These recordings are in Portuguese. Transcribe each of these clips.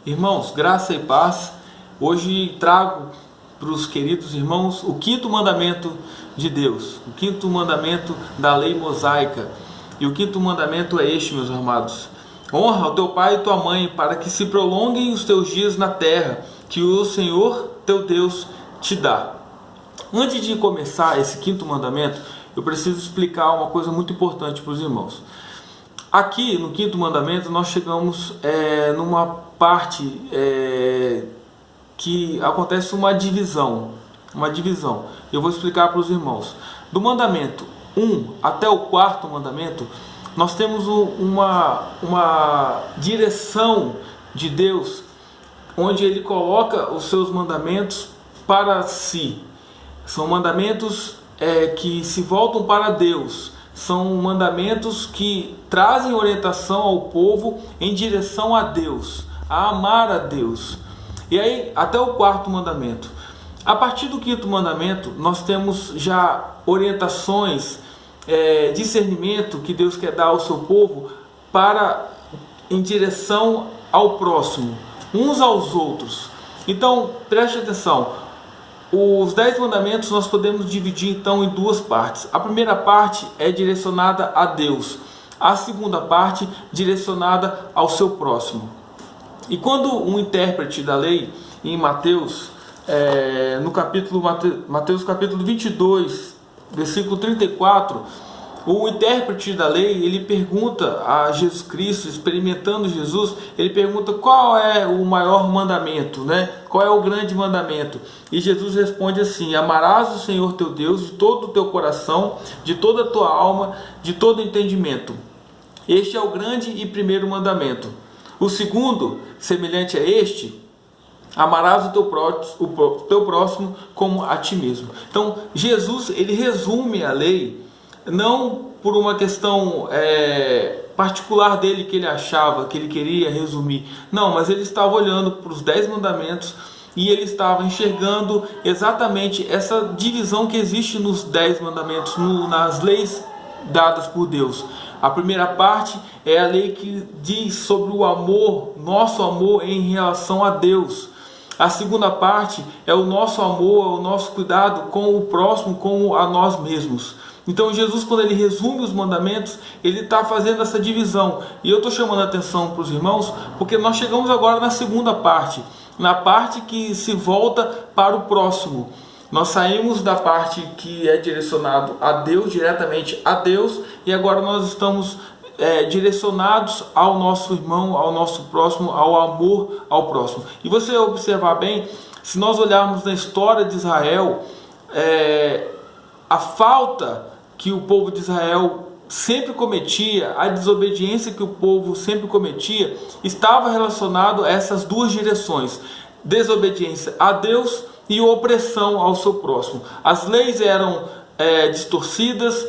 Irmãos, graça e paz. Hoje trago para os queridos irmãos o quinto mandamento de Deus, o quinto mandamento da lei mosaica. E o quinto mandamento é este, meus amados: honra o teu pai e tua mãe, para que se prolonguem os teus dias na terra, que o Senhor teu Deus te dá. Antes de começar esse quinto mandamento, eu preciso explicar uma coisa muito importante para os irmãos. Aqui no quinto mandamento nós chegamos numa parte que acontece uma divisão. Eu vou explicar para os irmãos. Do mandamento 1 até o quarto mandamento, nós temos uma direção de Deus, onde Ele coloca os seus mandamentos para si. São mandamentos que se voltam para Deus. São mandamentos que trazem orientação ao povo em direção a Deus, a amar a Deus. E aí, até o quarto mandamento. A partir do quinto mandamento, nós temos já orientações, discernimento que Deus quer dar ao seu povo em direção ao próximo, uns aos outros. Então, preste atenção. Os 10 mandamentos nós podemos dividir então em duas partes. A primeira parte é direcionada a Deus. A segunda parte direcionada ao seu próximo. E quando um intérprete da lei, em Mateus, Mateus capítulo 22, versículo 34, o intérprete da lei, ele pergunta a Jesus Cristo, experimentando Jesus, ele pergunta qual é o maior mandamento, né? Qual é o grande mandamento? E Jesus responde assim: amarás o Senhor teu Deus de todo o teu coração, de toda a tua alma, de todo o entendimento. Este é o grande e primeiro mandamento. O segundo, semelhante a este: amarás o teu próximo como a ti mesmo. Então, Jesus, ele resume a lei, não por uma questão particular dele que ele achava, que ele queria resumir. Não, mas ele estava olhando para os 10 mandamentos e ele estava enxergando exatamente essa divisão que existe nos 10 mandamentos, nas leis dadas por Deus. A primeira parte é a lei que diz sobre o amor, nosso amor em relação a Deus. A segunda parte é o nosso amor, o nosso cuidado com o próximo, como a nós mesmos. Então Jesus, quando ele resume os mandamentos, ele está fazendo essa divisão. E eu estou chamando a atenção para os irmãos, porque nós chegamos agora na segunda parte, na parte que se volta para o próximo. Nós saímos da parte que é direcionado a Deus, diretamente a Deus, e agora nós estamos direcionados ao nosso irmão, ao nosso próximo, ao amor ao próximo. E você observar bem, se nós olharmos na história de Israel, a falta que o povo de Israel sempre cometia, a desobediência que o povo sempre cometia, estava relacionado a essas duas direções: desobediência a Deus e opressão ao seu próximo. As leis eram distorcidas,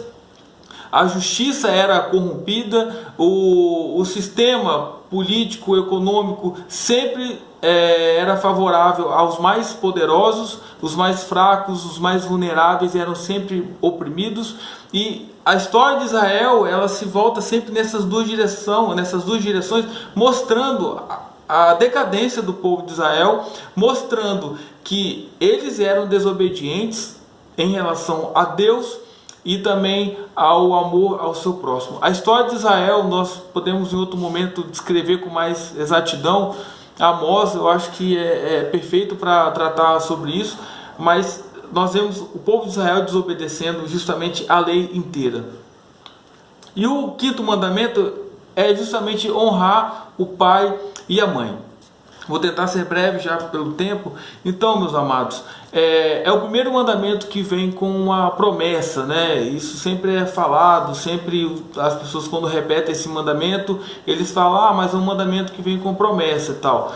a justiça era corrompida, o sistema político, econômico sempre era favorável aos mais poderosos, os mais fracos, os mais vulneráveis eram sempre oprimidos. E a história de Israel, ela se volta sempre nessas duas direções, mostrando a decadência do povo de Israel, mostrando que eles eram desobedientes em relação a Deus e também ao amor ao seu próximo. A história de Israel nós podemos em outro momento descrever com mais exatidão. Amós, eu acho que é perfeito para tratar sobre isso, mas nós vemos o povo de Israel desobedecendo justamente a lei inteira. E o quinto mandamento é justamente honrar o pai e a mãe. Vou tentar ser breve já pelo tempo. Então, meus amados, é o primeiro mandamento que vem com uma promessa, né? Isso sempre é falado, sempre as pessoas quando repetem esse mandamento, eles falam, mas é um mandamento que vem com promessa e tal.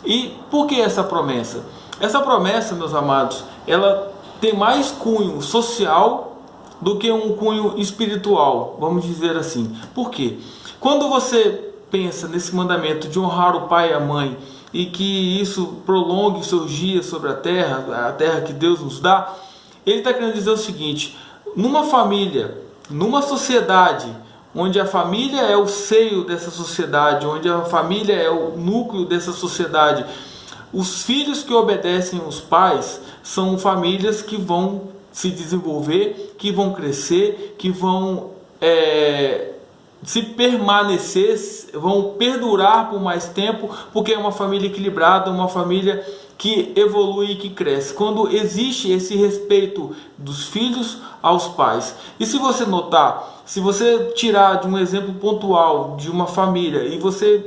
E por que essa promessa? Essa promessa, meus amados, ela tem mais cunho social do que um cunho espiritual, vamos dizer assim. Por quê? Quando você pensa nesse mandamento de honrar o pai e a mãe, e que isso prolongue os seus dias sobre a terra que Deus nos dá, ele está querendo dizer o seguinte: numa família, numa sociedade onde a família é o seio dessa sociedade, onde a família é o núcleo dessa sociedade. Os filhos que obedecem os pais são famílias que vão se desenvolver, que vão crescer, que vão se permanecer, vão perdurar por mais tempo, porque é uma família equilibrada, uma família que evolui e que cresce. Quando existe esse respeito dos filhos aos pais. E se você notar, se você tirar de um exemplo pontual de uma família e você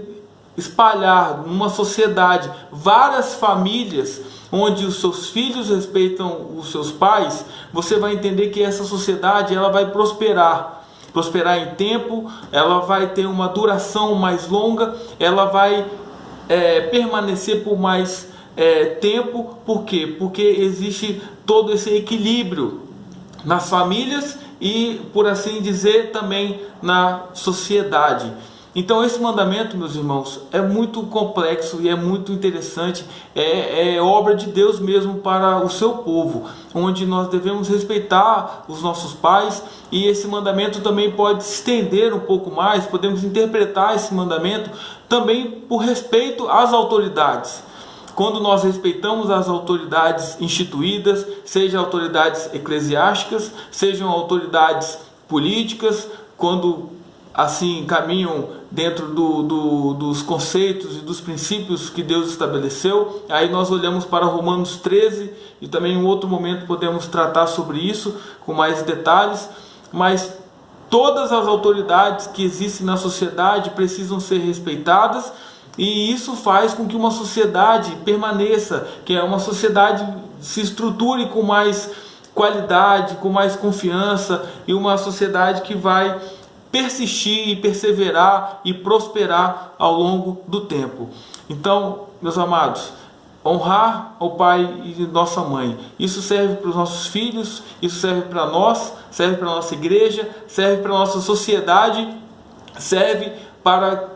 espalhar numa sociedade várias famílias onde os seus filhos respeitam os seus pais, você vai entender que essa sociedade ela vai prosperar em tempo, ela vai ter uma duração mais longa, ela vai permanecer por mais tempo. Por quê? Porque existe todo esse equilíbrio nas famílias e, por assim dizer, também na sociedade. Então esse mandamento, meus irmãos, é muito complexo e é muito interessante, é obra de Deus mesmo para o seu povo, onde nós devemos respeitar os nossos pais, e esse mandamento também pode se estender um pouco mais, podemos interpretar esse mandamento também por respeito às autoridades. Quando nós respeitamos as autoridades instituídas, sejam autoridades eclesiásticas, sejam autoridades políticas, quando assim caminham dentro dos conceitos e dos princípios que Deus estabeleceu, aí nós olhamos para Romanos 13, e também em outro momento podemos tratar sobre isso com mais detalhes, mas todas as autoridades que existem na sociedade precisam ser respeitadas, e isso faz com que uma sociedade permaneça, que é uma sociedade se estruture com mais qualidade, com mais confiança, e uma sociedade que vai persistir e perseverar e prosperar ao longo do tempo. Então, meus amados, honrar o pai e nossa mãe, isso serve para os nossos filhos, isso serve para nós, serve para a nossa igreja, serve para a nossa sociedade, serve para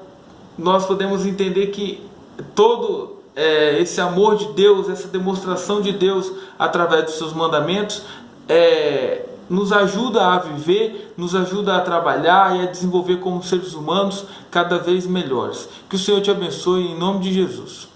nós podemos entender que todo esse amor de Deus, essa demonstração de Deus através dos seus mandamentos, nos ajuda a viver, nos ajuda a trabalhar e a desenvolver como seres humanos cada vez melhores. Que o Senhor te abençoe em nome de Jesus.